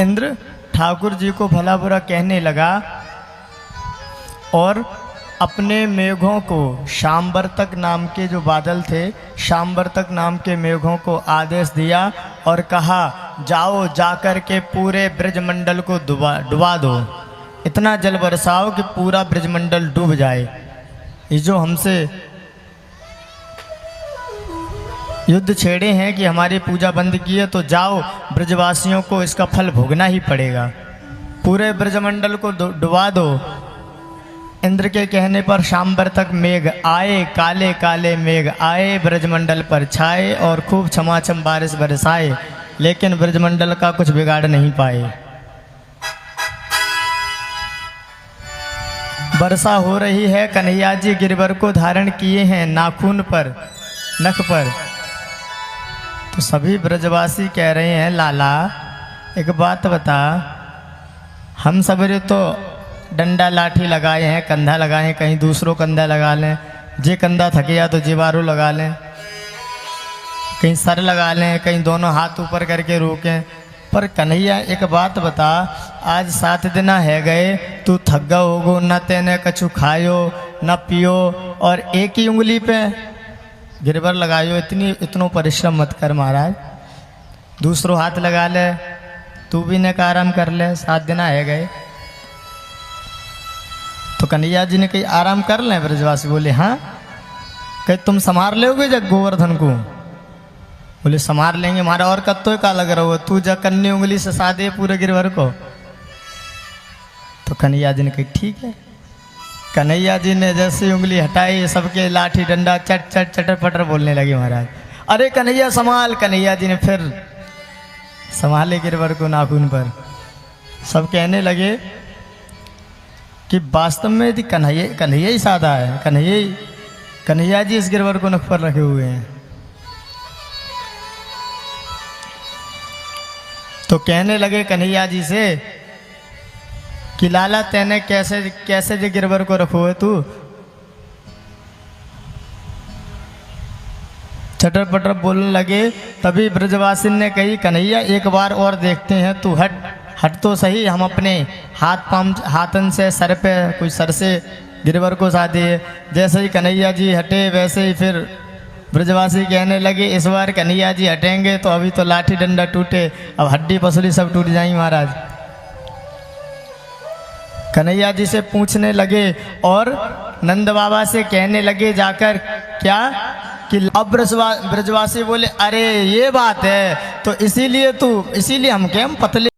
इंद्र ठाकुर जी को भला बुरा कहने लगा और अपने मेघों को, शाम्बरतक नाम के जो बादल थे, शाम्बरतक नाम के मेघों को आदेश दिया और कहा जाओ जाकर के पूरे ब्रजमंडल को डुबा दो, इतना जल बरसाओ कि पूरा ब्रजमंडल डूब जाए। ये जो हमसे युद्ध छेड़े हैं कि हमारी पूजा बंद की है, तो जाओ ब्रजवासियों को इसका फल भोगना ही पड़ेगा, पूरे ब्रजमंडल को डुबा दो। इंद्र के कहने पर शाम्बरतक मेघ आए, काले काले मेघ आए, ब्रजमंडल पर छाए और खूब छमाछम बारिश बरसाए, लेकिन ब्रजमंडल का कुछ बिगाड़ नहीं पाए। वर्षा हो रही है, कन्हैया जी गिरवर को धारण किए हैं नाखून पर, नख पर। तो सभी ब्रजवासी कह रहे हैं लाला एक बात बता, हम सबरे तो डंडा लाठी लगाए हैं, कंधा लगाए हैं, कहीं दूसरों कंधा लगा लें, जे कंधा थक गया तो जीवारू लगा लें, कहीं सर लगा लें, कहीं दोनों हाथ ऊपर करके रोकें। पर कन्हैया एक बात बता, आज 7 दिन है गए, तू थक गया होगो, न तेने कछु खायो न पियो और एक ही उंगली पे गिरवर लगायो, इतनो परिश्रम मत कर महाराज, दूसरों हाथ लगा ले, तू भी ने आराम कर ले, 7 दिन है गए। तो कन्हैया जी ने कही आराम कर लें? ब्रजवासी बोले हाँ। कहे तुम संभार लोगे जब गोवर्धन को? बोले संभार लेंगे, हमारा और कत्तो का लग रहा हो, तू जब कन्नी उंगली से साधे पूरे गिरवर को। तो कन्हैया जी ने कही ठीक है। कन्हैया जी ने जैसे उंगली हटाई, सबके लाठी डंडा चट चट चटर पटर बोलने लगे महाराज, अरे कन्हैया संभाल। कन्हैया जी ने फिर संभाले गिरवर को नाखून पर। सब कहने लगे कि वास्तव में यदि कन्हैया ही साधा है, कन्हैया जी इस गिरवर को नख पर रखे हुए हैं। तो कहने लगे कन्हैया जी से कि लाला तेने कैसे जो गिरवर को रखो है तू? चटर पटर बोलने लगे। तभी ब्रजवासी ने कही कन्हैया एक बार और देखते हैं, तू हट तो सही, हम अपने हाथन से सर पे कोई सर से गिरवर को साधे। जैसे ही कन्हैया जी हटे वैसे ही फिर ब्रजवासी कहने लगे इस बार कन्हैया जी हटेंगे तो अभी तो लाठी डंडा टूटे, अब हड्डी पसली सब टूट जाएंगी महाराज। कन्हैया जी से पूछने लगे और नंद बाबा से कहने लगे जाकर क्या कि अब ब्रजवासी बोले अरे ये बात है, तो इसीलिए हम पतले